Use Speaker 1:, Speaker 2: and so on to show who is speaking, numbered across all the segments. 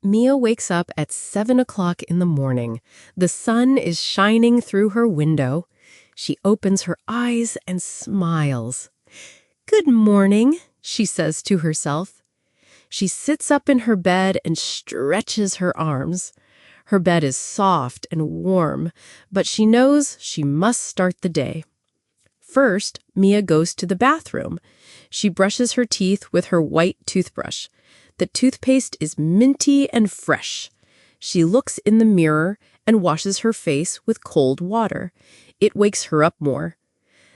Speaker 1: Mia wakes up at 7 o'clock in the morning. The sun is shining through her window. She opens her eyes and smiles. "Good morning," she says to herself. She sits up in her bed and stretches her arms. Her bed is soft and warm, but she knows she must start the day. First, Mia goes to the bathroom. She brushes her teeth with her white toothbrush. The toothpaste is minty and fresh. She looks in the mirror and washes her face with cold water. It wakes her up more.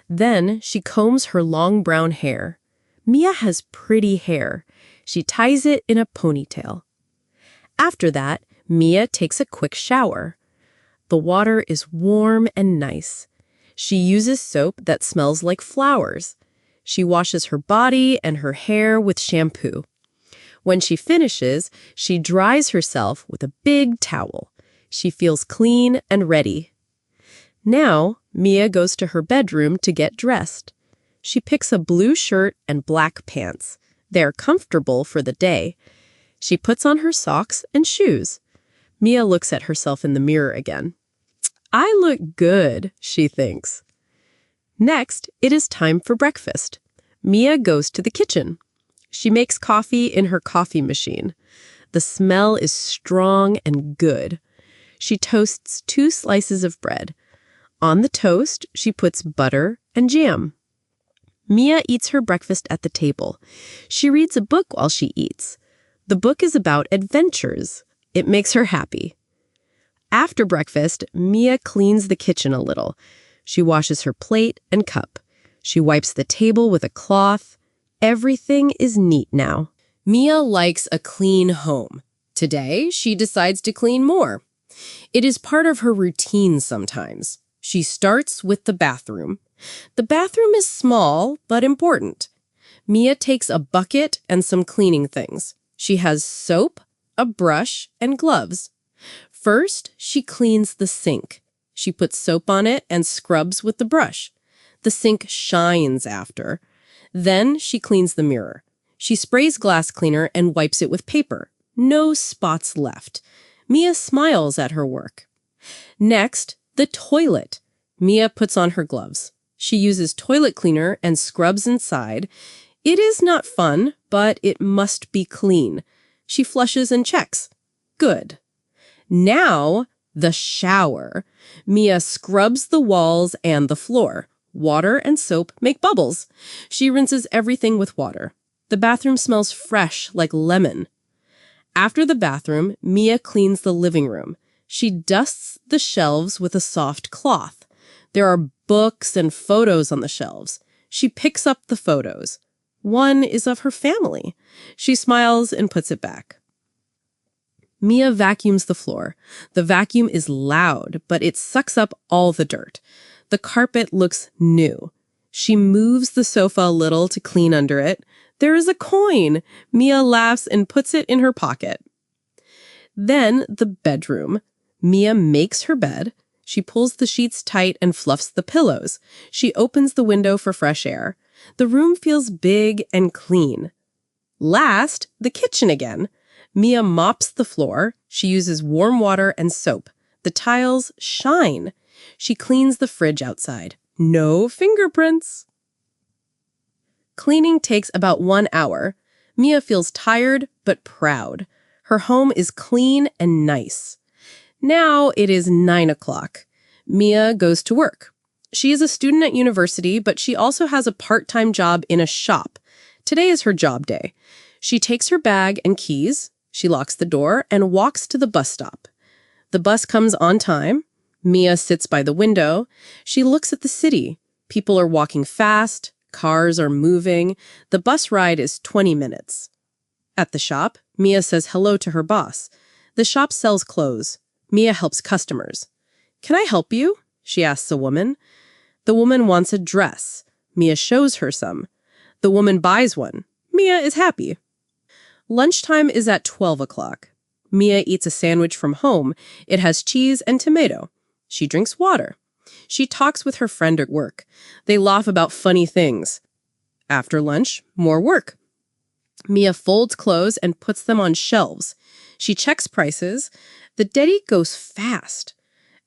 Speaker 1: Then she combs her long brown hair. Mia has pretty hair. She ties it in a ponytail. After that, Mia takes a quick shower. The water is warm and nice. She uses soap that smells like flowers. She washes her body and her hair with shampoo. When she finishes, she dries herself with a big towel. She feels clean and ready. Now, Mia goes to her bedroom to get dressed. She picks a blue shirt and black pants. They're comfortable for the day. She puts on her socks and shoes. Mia looks at herself in the mirror again. "I look good," she thinks. Next, it is time for breakfast. Mia goes to the kitchen. She makes coffee in her coffee machine. The smell is strong and good. She toasts 2 slices of bread. On the toast, she puts butter and jam. Mia eats her breakfast at the table. She reads a book while she eats. The book is about adventures. It makes her happy. After breakfast, Mia cleans the kitchen a little. She washes her plate and cup. She wipes the table with a cloth. Everything is neat now. Mia likes a clean home. Today, she decides to clean more. It is part of her routine sometimes. She starts with the bathroom. The bathroom is small, but important. Mia takes a bucket and some cleaning things. She has soap, a brush, and gloves. First, she cleans the sink. She puts soap on it and scrubs with the brush. The sink shines after. Then she cleans the mirror. She sprays glass cleaner and wipes it with paper. No spots left. Mia smiles at her work. Next, the toilet. Mia puts on her gloves. She uses toilet cleaner and scrubs inside. It is not fun, but it must be clean. She flushes and checks. Good. Now, the shower. Mia scrubs the walls and the floor. Water and soap make bubbles. She rinses everything with water. The bathroom smells fresh like lemon. After the bathroom, Mia cleans the living room. She dusts the shelves with a soft cloth. There are books and photos on the shelves. She picks up the photos. One is of her family. She smiles and puts it back. Mia vacuums the floor. The vacuum is loud, but it sucks up all the dirt. The carpet looks new. She moves the sofa a little to clean under it. There is a coin. Mia laughs and puts it in her pocket. Then the bedroom. Mia makes her bed. She pulls the sheets tight and fluffs the pillows. She opens the window for fresh air. The room feels big and clean. Last, the kitchen again. Mia mops the floor. She uses warm water and soap. The tiles shine. She cleans the fridge outside. No fingerprints. Cleaning takes about 1 hour. Mia feels tired but proud. Her home is clean and nice. Now it is 9 o'clock. Mia goes to work. She is a student at university, but she also has a part-time job in a shop. Today is her job day. She takes her bag and keys. She locks the door and walks to the bus stop. The bus comes on time. Mia sits by the window. She looks at the city. People are walking fast. Cars are moving. The bus ride is 20 minutes. At the shop, Mia says hello to her boss. The shop sells clothes. Mia helps customers. "Can I help you?" she asks a woman. The woman wants a dress. Mia shows her some. The woman buys one. Mia is happy. Lunchtime is at 12 o'clock. Mia eats a sandwich from home. It has cheese and tomato. She drinks water. She talks with her friend at work. They laugh about funny things. After lunch, more work. Mia folds clothes and puts them on shelves. She checks prices. The day goes fast.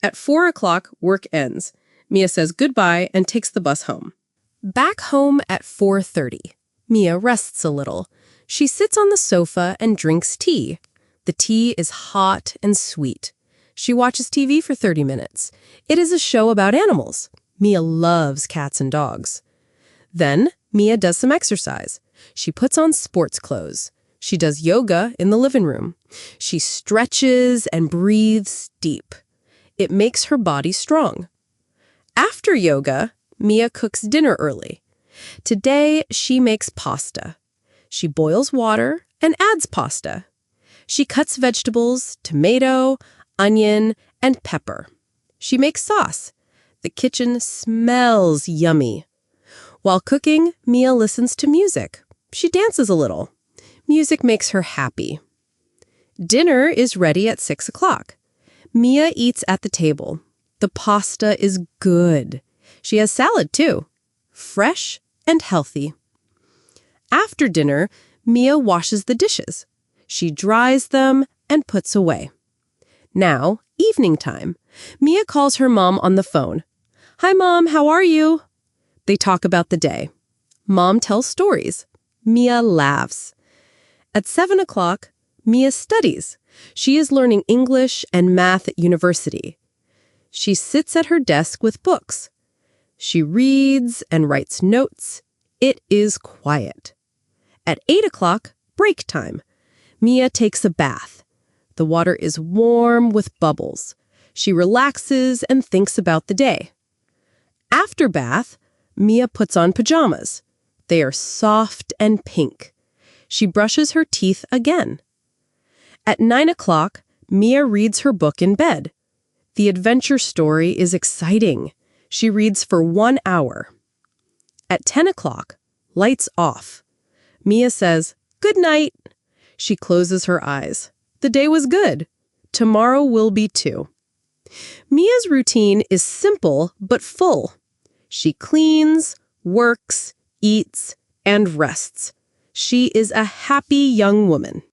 Speaker 1: At 4 o'clock, work ends. Mia says goodbye and takes the bus home. Back home at 4:30. Mia rests a little. She sits on the sofa and drinks tea. The tea is hot and sweet. She watches TV for 30 minutes. It is a show about animals. Mia loves cats and dogs. Then, Mia does some exercise. She puts on sports clothes. She does yoga in the living room. She stretches and breathes deep. It makes her body strong. After yoga, Mia cooks dinner early. Today, she makes pasta. She boils water and adds pasta. She cuts vegetables, tomato, onion, and pepper. She makes sauce. The kitchen smells yummy. While cooking, Mia listens to music. She dances a little. Music makes her happy. Dinner is ready at 6 o'clock. Mia eats at the table. The pasta is good. She has salad too. Fresh and healthy. After dinner, Mia washes the dishes. She dries them and puts away. Now, evening time. Mia calls her mom on the phone. "Hi, Mom, how are you?" They talk about the day. Mom tells stories. Mia laughs. At 7 o'clock, Mia studies. She is learning English and math at university. She sits at her desk with books. She reads and writes notes. It is quiet. At 8 o'clock, break time. Mia takes a bath. The water is warm with bubbles. She relaxes and thinks about the day. After bath, Mia puts on pajamas. They are soft and pink. She brushes her teeth again. At 9 o'clock, Mia reads her book in bed. The adventure story is exciting. She reads for 1 hour. At 10 o'clock, lights off. Mia says, "Good night." She closes her eyes. The day was good. Tomorrow will be too. Mia's routine is simple but full. She cleans, works, eats, and rests. She is a happy young woman.